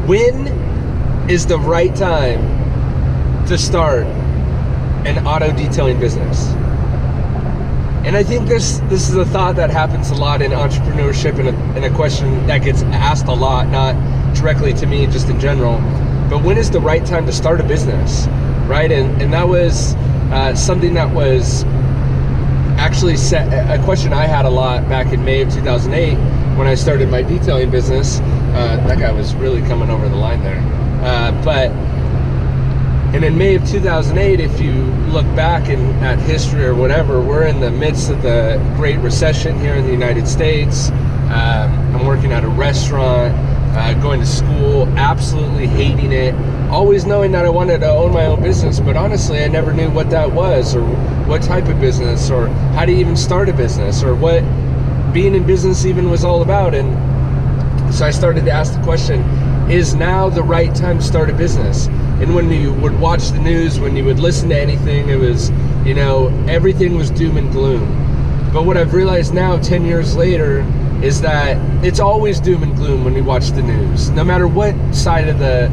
When is the right time to start an auto detailing business? And I think this is a thought that happens a lot in entrepreneurship, and a question that gets asked a lot, not directly to me, just in general. But when is the right time to start a business, right? And that was something that was actually a question I had a lot back in May of 2008 when I started my detailing business. That guy was really coming over the line there. And in May of 2008, if you look back at history or whatever, we're in the midst of the Great Recession here in the United States. I'm working at a restaurant, going to school, absolutely hating it, always knowing that I wanted to own my own business, but honestly, I never knew what that was, or what type of business, or how to even start a business, or what being in business even was all about. And so I started to ask the question, is now the right time to start a business? And when you would watch the news, when you would listen to anything, it was, everything was doom and gloom. But what I've realized now, 10 years later, is that it's always doom and gloom when you watch the news. No matter what side of the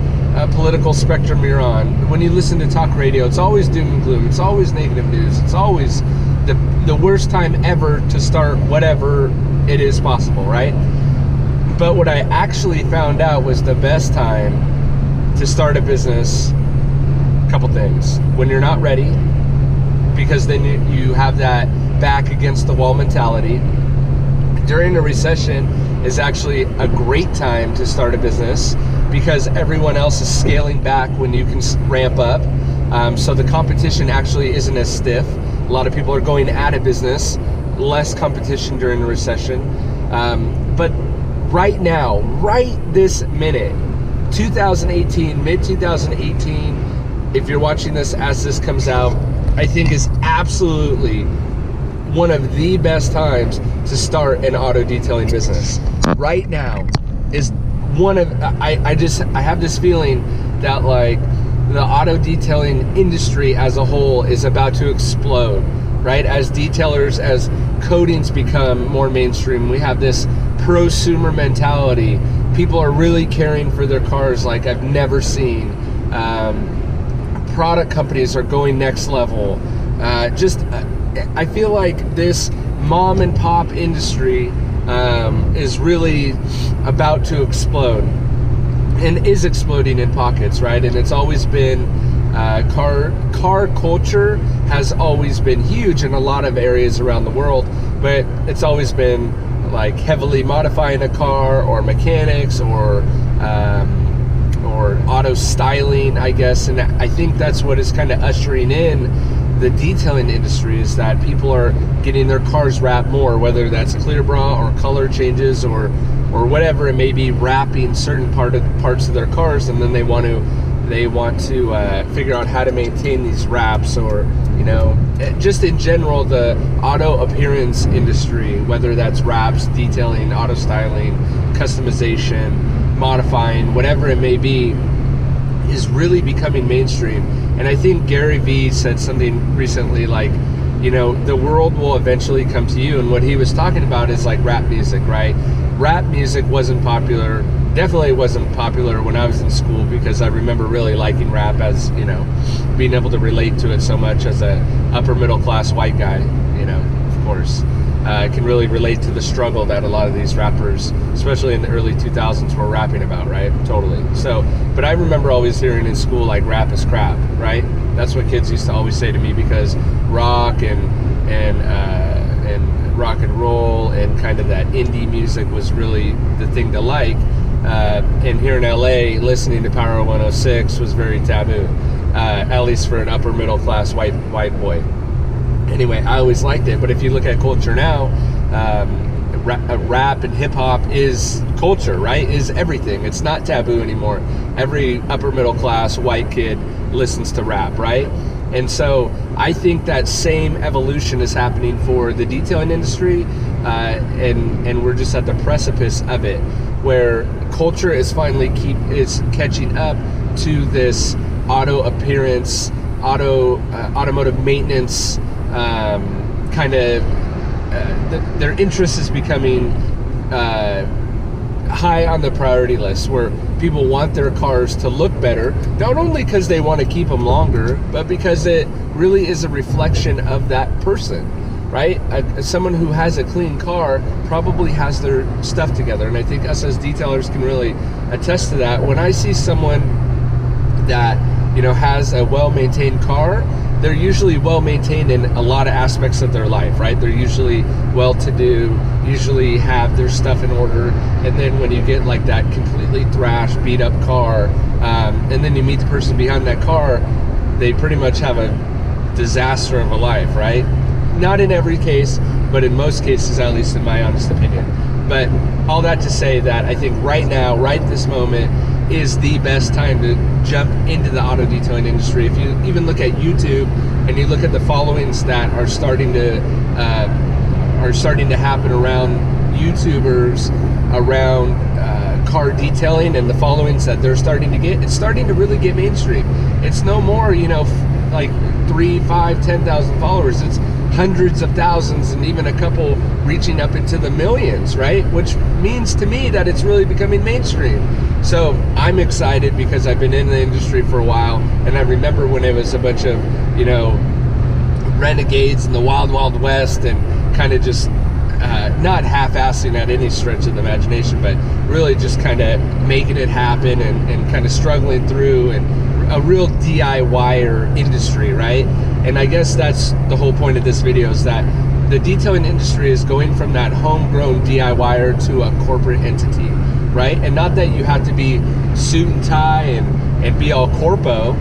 political spectrum you're on, when you listen to talk radio, it's always doom and gloom. It's always negative news. It's always the worst time ever to start whatever it is possible, right? But what I actually found out was the best time to start a business, a couple things. When you're not ready, because then you have that back against the wall mentality. During a recession is actually a great time to start a business because everyone else is scaling back when you can ramp up. So the competition actually isn't as stiff. A lot of people are going out of business, less competition during a recession. But right now, right this minute, 2018, mid-2018, if you're watching this as this comes out, I think is absolutely one of the best times to start an auto detailing business. Right now is one of, I have this feeling that like the auto detailing industry as a whole is about to explode, right? As detailers, as coatings become more mainstream, we have this prosumer mentality. People are really caring for their cars like I've never seen. Product companies are going next level. I feel like this mom and pop industry is really about to explode and is exploding in pockets, right? And it's always been car culture has always been huge in a lot of areas around the world, but it's always been like heavily modifying a car, or mechanics, or auto styling, I guess. And I think that's what is kind of ushering in the detailing industry, is that people are getting their cars wrapped more, whether that's clear bra or color changes or whatever it may be, wrapping certain parts of their cars, and then they want to figure out how to maintain these wraps, or just in general the auto appearance industry, whether that's wraps, detailing, auto styling, customization, modifying, whatever it may be, is really becoming mainstream. And I think Gary Vee said something recently like, the world will eventually come to you. And what he was talking about is like rap music, right? Rap music wasn't popular, definitely wasn't popular when I was in school, because I remember really liking rap as, being able to relate to it so much as a upper middle class white guy, of course. I can really relate to the struggle that a lot of these rappers, especially in the early 2000s, were rapping about, right? Totally. So, but I remember always hearing in school, like, rap is crap, right? That's what kids used to always say to me, because rock and rock and roll and kind of that indie music was really the thing to like. And here in LA, listening to Power 106 was very taboo, at least for an upper middle class white boy. Anyway, I always liked it. But if you look at culture now, rap and hip hop is culture, right? Is everything. It's not taboo anymore. Every upper middle class white kid listens to rap, right? And so I think that same evolution is happening for the detailing industry, and we're just at the precipice of it, where culture is finally catching up to this auto appearance, automotive maintenance kind of. Their interest is becoming high on the priority list, where people want their cars to look better, not only because they want to keep them longer, but because it really is a reflection of that person, right? Someone who has a clean car probably has their stuff together, and I think us as detailers can really attest to that. When I see someone that, you know, has a well-maintained car, they're usually well-maintained in a lot of aspects of their life, right? They're usually well-to-do, usually have their stuff in order, and then when you get like that completely thrashed, beat-up car, and then you meet the person behind that car, they pretty much have a disaster of a life, right? Not in every case, but in most cases, at least in my honest opinion. But all that to say that I think right now, right this moment, is the best time to jump into the auto detailing industry. If you even look at YouTube and you look at the followings that are starting to happen around YouTubers, around car detailing, and the followings that they're starting to get, it's starting to really get mainstream. It's no more, you know, like 3, 5, 10,000 followers. It's hundreds of thousands, and even a couple reaching up into the millions, right? Which means to me that it's really becoming mainstream. So I'm excited because I've been in the industry for a while, and I remember when it was a bunch of, you know, renegades in the wild, wild west, and kind of just not half-assing at any stretch of the imagination, but really just kind of making it happen and kind of struggling through, and a real DIYer industry, right? And I guess that's the whole point of this video, is that the detailing industry is going from that homegrown DIYer to a corporate entity, right? And not that you have to be suit and tie and be all corpo,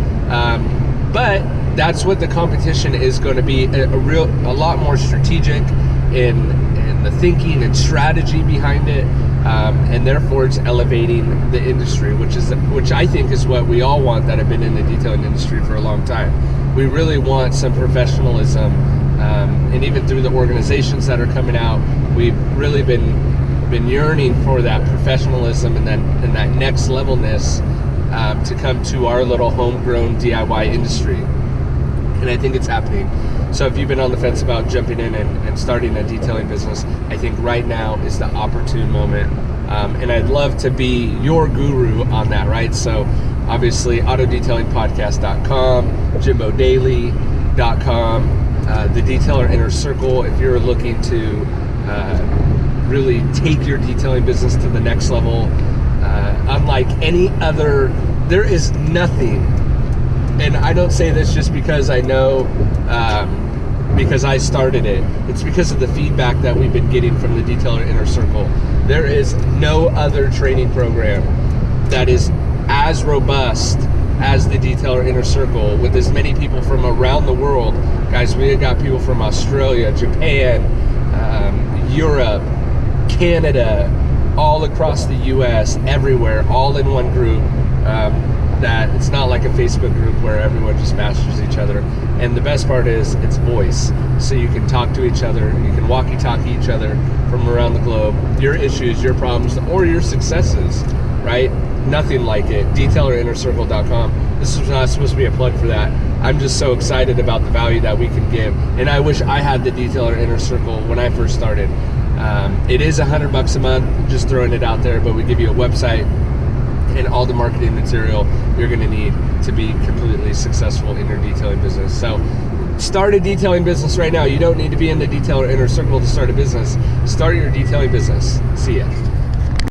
but that's what the competition is going to be, a lot more strategic in the thinking and strategy behind it, and therefore it's elevating the industry, which I think is what we all want that have been in the detailing industry for a long time. We really want some professionalism, and even through the organizations that are coming out, we've really been yearning for that professionalism and that next levelness to come to our little homegrown DIY industry. And I think it's happening. So if you've been on the fence about jumping in and starting a detailing business, I think right now is the opportune moment. And I'd love to be your guru on that, right? So obviously autodetailingpodcast.com, JimboDaily.com, the Detailer Inner Circle, if you're looking to really take your detailing business to the next level. Unlike any other, there is nothing, and I don't say this just because I know, because I started it. It's because of the feedback that we've been getting from the Detailer Inner Circle. There is no other training program that is as robust as the Detailer Inner Circle, with as many people from around the world. Guys, we got people from Australia, Japan, Europe, Canada, all across the US, everywhere, all in one group. That it's not like a Facebook group where everyone just masters each other. And the best part is it's voice, so you can talk to each other, you can walkie-talkie each other from around the globe, your issues, your problems, or your successes, right? Nothing like it. DetailerInnerCircle.com. This is not supposed to be a plug for that. I'm just so excited about the value that we can give, and I wish I had the Detailer Inner Circle when I first started. It is $100 a month, just throwing it out there, but we give you a website and all the marketing material you're going to need to be completely successful in your detailing business. So start a detailing business right now. You don't need to be in the Detailer Inner Circle to start a business. Start your detailing business. See ya.